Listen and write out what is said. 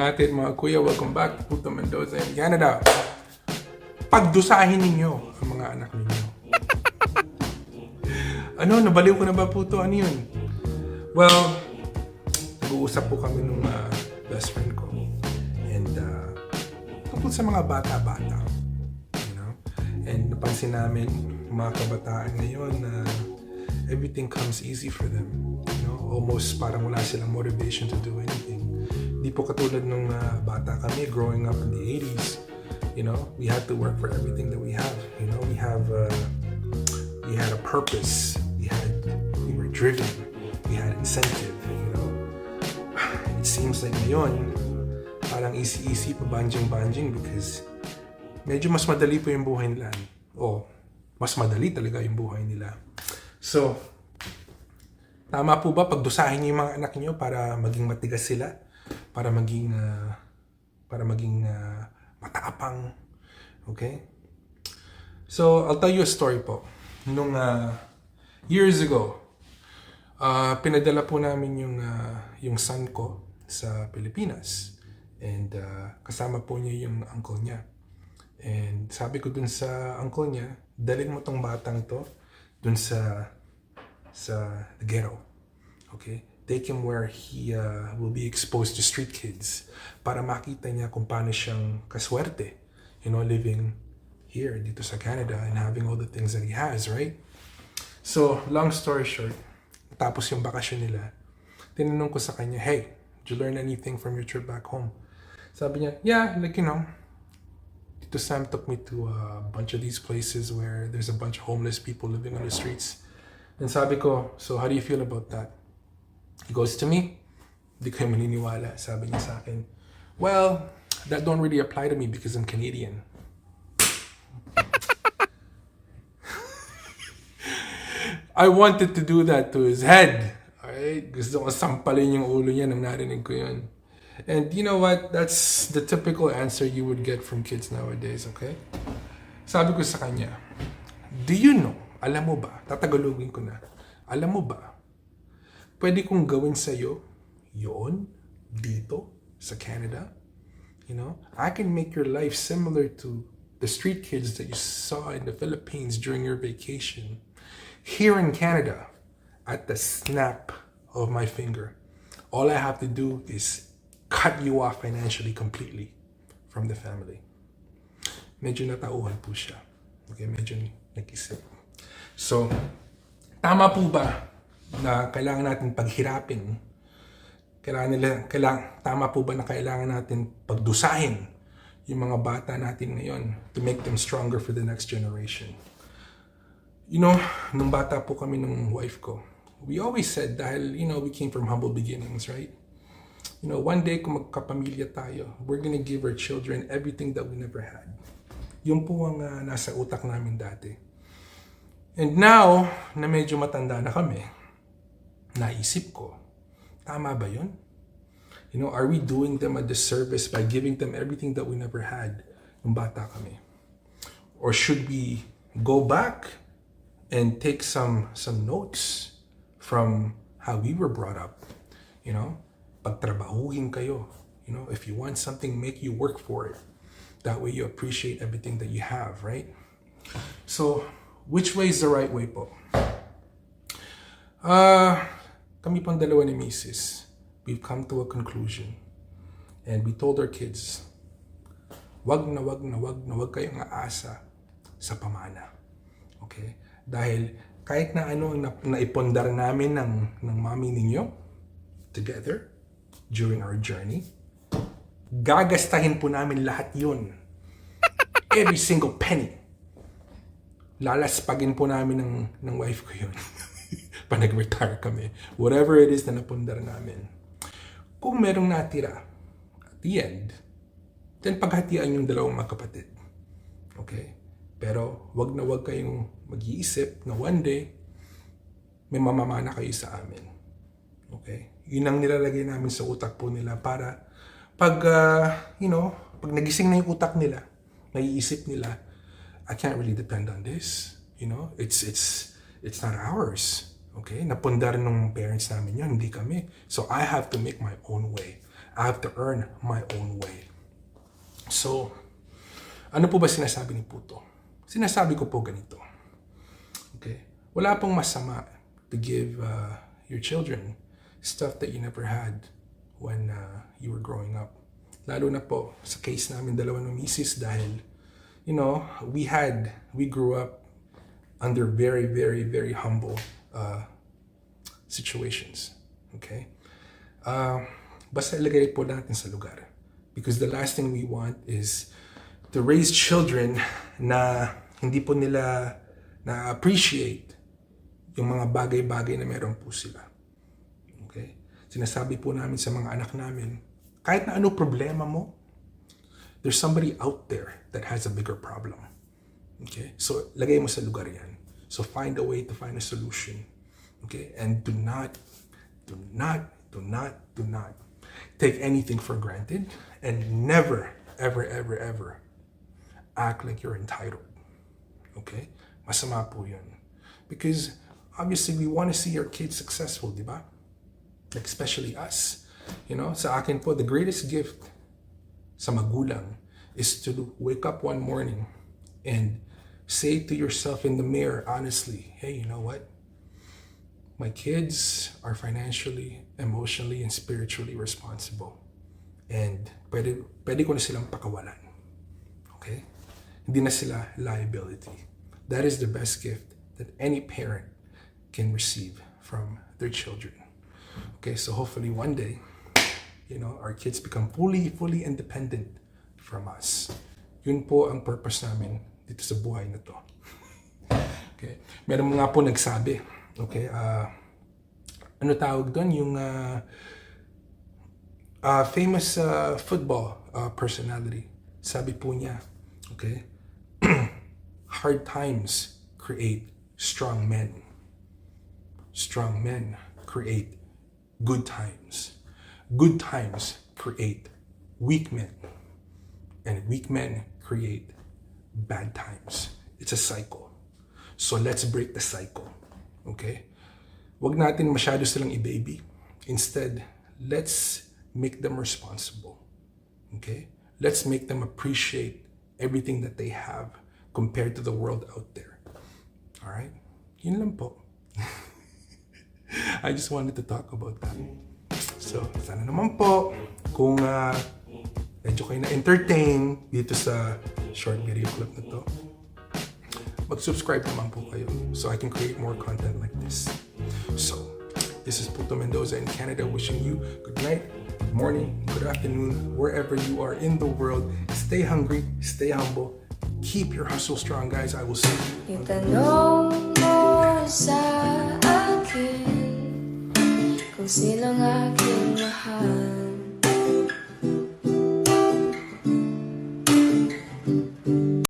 natin mga kuya, welcome back to Puto Mendoza in Canada. Pagdusahin ninyo ang mga anak ninyo. Ano, nabaliw ko na ba po to? Ano yun? Well, nag-uusap po kami ng best friend ko. And tungkol sa mga bata-bata. You know? And napansin namin, mga kabataan ngayon na everything comes easy for them. You know? Almost parang wala silang motivation to do anything. Di po katulad nung bata kami growing up in the 80s. You know, we had to work for everything that we have. You know, we had a purpose. We were driven. We had incentive. You know, and it seems like ngayon parang easy pa banjing because medyo mas madali po yung buhay nila. O mas madali talaga yung buhay nila. So, tama po ba pagdusahin niyo yung mga anak niyo para maging matigas sila? Para maging matapang. Okay? So, I'll tell you a story po. Nung years ago, pinadala po namin yung son ko sa Pilipinas. And kasama po niya yung uncle niya. And sabi ko dun sa uncle niya, dalhin mo tong batang to dun sa ghetto. Okay? Take him where he will be exposed to street kids para makita niya kung paano siyang kaswerte, you know, living here dito sa Canada and having all the things that he has, right? So, long story short, tapos yung bakasyon nila, tinanong ko sa kanya, hey, did you learn anything from your trip back home? Sabi niya, yeah, like, you know, Tito Sam took me to a bunch of these places where there's a bunch of homeless people living on the streets. And sabi ko, so how do you feel about that? He goes to me, di kayo maniniwala. Sabi niya sa akin, well, that don't really apply to me because I'm Canadian. I wanted to do that to his head. Alright? Gusto ko sampalin yung ulo niya nang narinig ko yun. And you know what? That's the typical answer you would get from kids nowadays, okay? Sabi ko sa kanya, do you know, alam mo ba, tatagalogin ko na, alam mo ba, pwede kong gawin sa'yo yun dito sa Canada? You know, I can make your life similar to the street kids that you saw in the Philippines during your vacation. Here in Canada, at the snap of my finger, all I have to do is cut you off financially completely from the family. Medyo natauhan po siya. Okay, medyo nag-isip. So, tama po ba na kailangan natin paghirapin? Tama po ba na kailangan natin pagdusahin yung mga bata natin ngayon to make them stronger for the next generation? You know, nung bata po kami ng wife ko, we always said, dahil, you know, we came from humble beginnings, right? You know, one day kung magkapamilya tayo, we're gonna give our children everything that we never had. Yun po ang nasa utak namin dati. And now, na medyo matanda na kami, naisip ko, tama ba yun? You know, are we doing them a disservice by giving them everything that we never had nung bata kami? Or should we go back and take some notes from how we were brought up? You know, pagtrabahuhin kayo. You know, if you want something, make you work for it. That way you appreciate everything that you have, right? So, which way is the right way po? Kami pang dalawa ni Mrs. We've come to a conclusion. And we told our kids, wag na wag kayong aasa sa pamana. Okay? Dahil kahit na ano naipondar namin ng mami ninyo together during our journey, gagastahin po namin lahat yun. Every single penny. Lalaspagin po namin ng wife ko yun. Pa nag-retire kami. Whatever it is na napundar namin. Kung merong natira at the end, then paghatian yung dalawang magkapatid. Okay? Pero wag na wag kayong mag-iisip na one day may mamamana kayo sa amin. Okay? Yun ang nilalagay namin sa utak po nila para pag pag nagising na yung utak nila, naiisip nila, I can't really depend on this. You know, it's not ours. Okay? Napundar nung parents namin yun, hindi kami. So I have to make my own way. I have to earn my own way. So, ano po ba sinasabi ni Puto? Sinasabi ko po ganito. Okay? Wala pong masama to give your children stuff that you never had when you were growing up. Lalo na po sa case namin dalawa ng misis dahil, you know, we grew up under very, very, very humble situations. Okay? Basta ilagay po natin sa lugar. Because the last thing we want is to raise children na hindi po nila na-appreciate yung mga bagay-bagay na meron po sila. Okay? Sinasabi po namin sa mga anak namin, kahit na ano problema mo, there's somebody out there that has a bigger problem. Okay? So, lagay mo sa lugar yan. So, find a way to find a solution. Okay? And do not take anything for granted and never, ever, ever, ever act like you're entitled. Okay? Masama po yun. Because obviously we want to see our kids successful, di ba? Like especially us. You know, sa akin po, the greatest gift sa magulang is to wake up one morning and say to yourself in the mirror, honestly, hey, you know what? My kids are financially, emotionally, and spiritually responsible. And pwede ko na silang pakawalan. Okay? Hindi na sila liability. That is the best gift that any parent can receive from their children. Okay, so hopefully one day, you know, our kids become fully independent from us. Yun po ang purpose namin dito sa buhay na to. Okay, meron nga po nagsabi, okay, ano tawag doon? Yung famous football personality. Sabi po niya, okay, hard times create strong men. Strong men create good times. Good times create weak men. And weak men create bad times. It's a cycle. So let's break the cycle. Okay? Wag natin masyado silang i-baby. Instead, let's make them responsible. Okay? Let's make them appreciate everything that they have compared to the world out there. Alright? Yun lang po. I just wanted to talk about that. So, sana naman po kung medyo kayo na-entertain dito sa short video clip na to, mag-subscribe naman po kayo so I can create more content like this. So, this is Puto Mendoza in Canada wishing you good night, good morning, good afternoon, wherever you are in the world. Stay hungry, stay humble, keep your hustle strong, guys. I will see you. Itanong mo sa akin kung sinong aking mahal.